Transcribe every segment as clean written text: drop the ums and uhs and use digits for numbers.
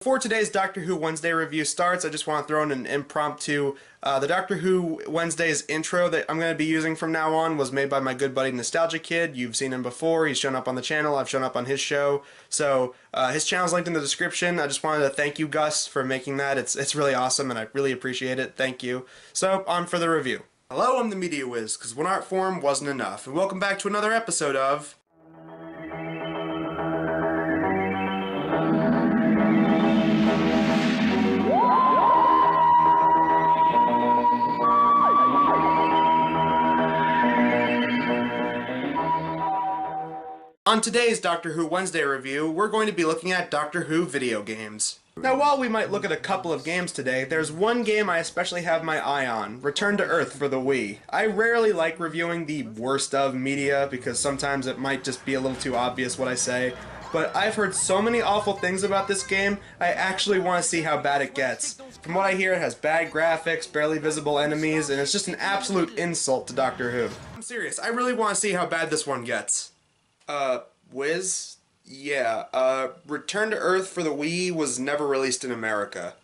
Before today's Doctor Who Wednesday review starts, I just want to throw in an impromptu. The Doctor Who Wednesday's intro that I'm going to be using from now on was made by my good buddy Nostalgia Kid. You've seen him before. He's shown up on the channel. I've shown up on his show. So his channel's linked in the description. I just wanted to thank you, Gus, for making that. It's really awesome, and I really appreciate it. Thank you. So on for the review. Hello, I'm the Media Wiz, because one art form wasn't enough. And welcome back to another episode of... On today's Doctor Who Wednesday review, we're going to be looking at Doctor Who video games. Now, while we might look at a couple of games today, there's one game I especially have my eye on, Return to Earth for the Wii. I rarely like reviewing the worst of media because sometimes it might just be a little too obvious what I say, but I've heard so many awful things about this game, I actually want to see how bad it gets. From what I hear, it has bad graphics, barely visible enemies, and it's just an absolute insult to Doctor Who. I'm serious, I really want to see how bad this one gets. Wiz? Yeah, Return to Earth for the Wii was never released in America.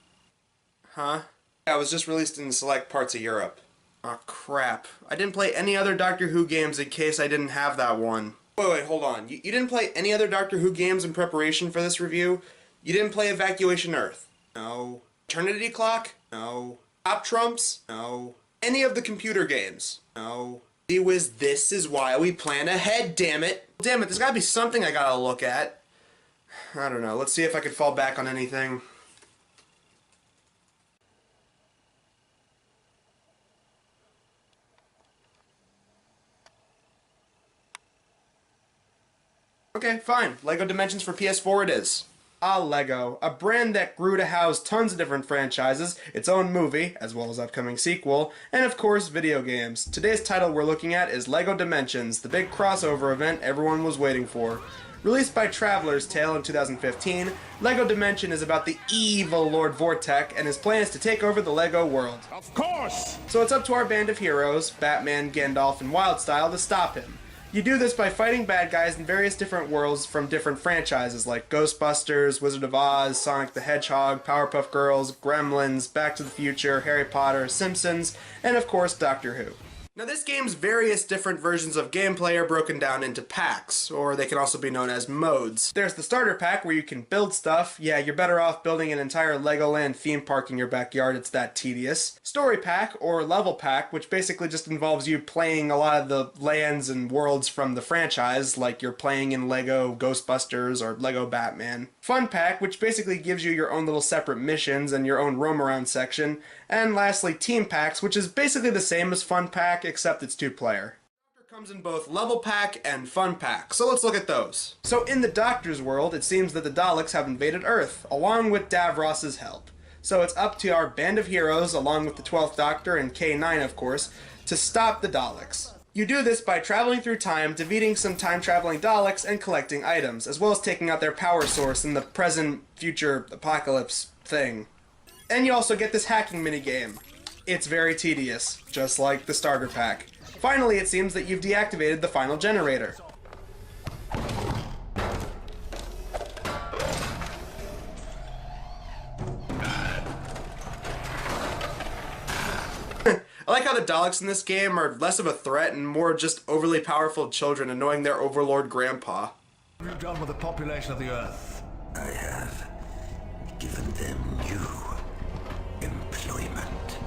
Huh? Yeah, it was just released in select parts of Europe. Aw, crap. I didn't play any other Doctor Who games in case I didn't have that one. Wait, hold on. You didn't play any other Doctor Who games in preparation for this review? You didn't play Evacuation Earth? No. Eternity Clock? No. Top Trumps? No. Any of the computer games? No. Wiz, this is why we plan ahead, damn it! Damn it, there's gotta be something I gotta look at. I don't know, let's see if I can fall back on anything. Okay, fine. LEGO Dimensions for PS4 it is. LEGO, a brand that grew to house tons of different franchises, its own movie, as well as upcoming sequel, and of course video games. Today's title we're looking at is LEGO Dimensions, the big crossover event everyone was waiting for. Released by Traveler's Tale in 2015, LEGO Dimension is about the evil Lord Vortek and his plan is to take over the LEGO world. Of course! So it's up to our band of heroes, Batman, Gandalf, and Wildstyle, to stop him. You do this by fighting bad guys in various different worlds from different franchises like Ghostbusters, Wizard of Oz, Sonic the Hedgehog, Powerpuff Girls, Gremlins, Back to the Future, Harry Potter, Simpsons, and of course Doctor Who. Now this game's various different versions of gameplay are broken down into packs, or they can also be known as modes. There's the starter pack where you can build stuff. Yeah, you're better off building an entire Legoland theme park in your backyard, it's that tedious. Story pack, or level pack, which basically just involves you playing a lot of the lands and worlds from the franchise, like you're playing in Lego Ghostbusters or Lego Batman. Fun pack, which basically gives you your own little separate missions and your own roam around section. And lastly, team packs, which is basically the same as fun pack, except it's 2-player. Doctor comes in both level pack and fun pack, so let's look at those. So in the Doctor's world, it seems that the Daleks have invaded Earth, along with Davros's help. So it's up to our band of heroes, along with the 12th Doctor and K9 of course, to stop the Daleks. You do this by traveling through time, defeating some time-traveling Daleks, and collecting items, as well as taking out their power source in the present-future apocalypse thing. And you also get this hacking minigame. It's very tedious, just like the starter pack. Finally, it seems that you've deactivated the final generator. I like how the Daleks in this game are less of a threat and more just overly powerful children annoying their overlord grandpa. What have you done with the population of the Earth? I have given them new employment.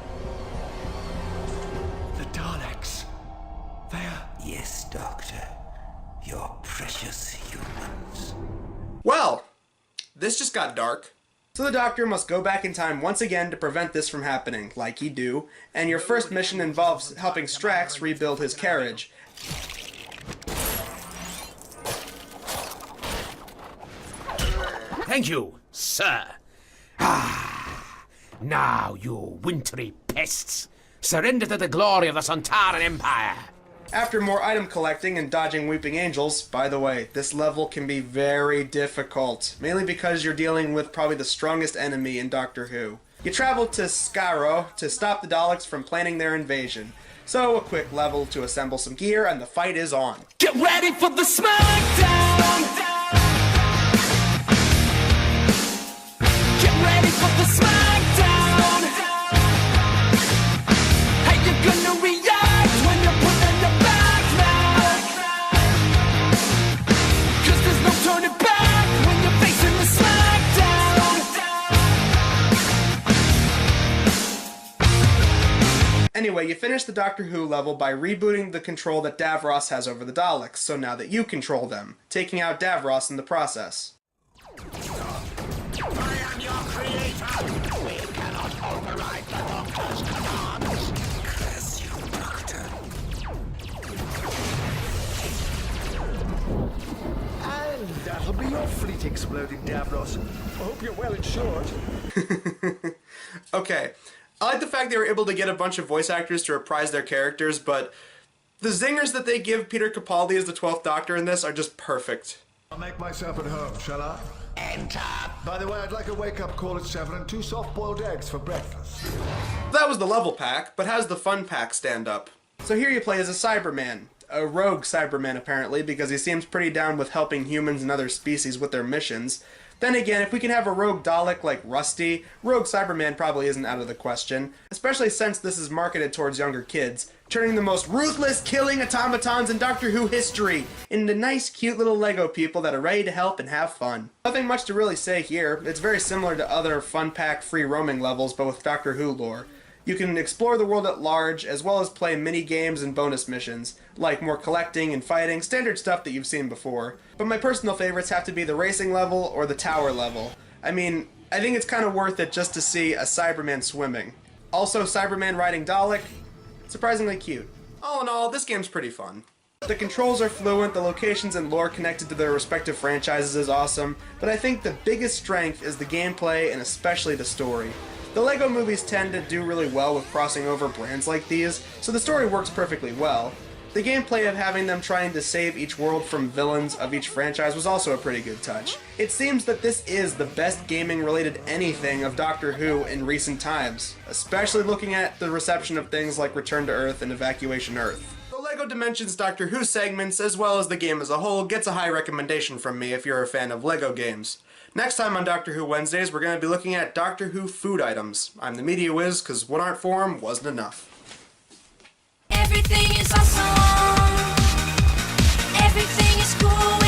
The Daleks. They're... Yes, Doctor. Your precious humans. Well, this just got dark. So the Doctor must go back in time once again to prevent this from happening, like he do, and your first mission involves helping Strax rebuild his carriage. Thank you, sir. Now, you wintry pests, surrender to the glory of the Sontaran Empire. After more item collecting and dodging Weeping Angels, by the way, this level can be very difficult, mainly because you're dealing with probably the strongest enemy in Doctor Who. You travel to Skaro to stop the Daleks from planning their invasion. So a quick level to assemble some gear and the fight is on. Get ready for the smackdown! Anyway, you finish the Doctor Who level by rebooting the control that Davros has over the Daleks, so now that you control them, taking out Davros in the process. I am your creator! We cannot override the Doctor's commands! Curse you, Doctor. And that'll be your fleet exploding, Davros. I hope you're well insured. Okay, I like the fact they were able to get a bunch of voice actors to reprise their characters, but the zingers that they give Peter Capaldi as the 12th Doctor in this are just perfect. I'll make myself at home, shall I? Enter. By the way, I'd like a wake-up call at 7 and 2 soft-boiled eggs for breakfast. That was the level pack, but how's the fun pack stand up? So here you play as a Cyberman. A rogue Cyberman, apparently, because he seems pretty down with helping humans and other species with their missions. Then again, if we can have a rogue Dalek like Rusty, rogue Cyberman probably isn't out of the question, especially since this is marketed towards younger kids, turning the most ruthless killing automatons in Doctor Who history into nice, cute little Lego people that are ready to help and have fun. Nothing much to really say here. It's very similar to other fun pack free roaming levels, but with Doctor Who lore. You can explore the world at large, as well as play mini-games and bonus missions, like more collecting and fighting, standard stuff that you've seen before. But my personal favorites have to be the racing level or the tower level. I mean, I think it's kind of worth it just to see a Cyberman swimming. Also, Cyberman riding Dalek, surprisingly cute. All in all, this game's pretty fun. The controls are fluent, the locations and lore connected to their respective franchises is awesome, but I think the biggest strength is the gameplay and especially the story. The LEGO movies tend to do really well with crossing over brands like these, so the story works perfectly well. The gameplay of having them trying to save each world from villains of each franchise was also a pretty good touch. It seems that this is the best gaming-related anything of Doctor Who in recent times, especially looking at the reception of things like Return to Earth and Evacuation Earth. The LEGO Dimensions Doctor Who segments, as well as the game as a whole, gets a high recommendation from me if you're a fan of LEGO games. Next time on Doctor Who Wednesdays, we're going to be looking at Doctor Who food items. I'm the Media Whiz, because one art form wasn't enough. Everything is awesome. Everything is cool.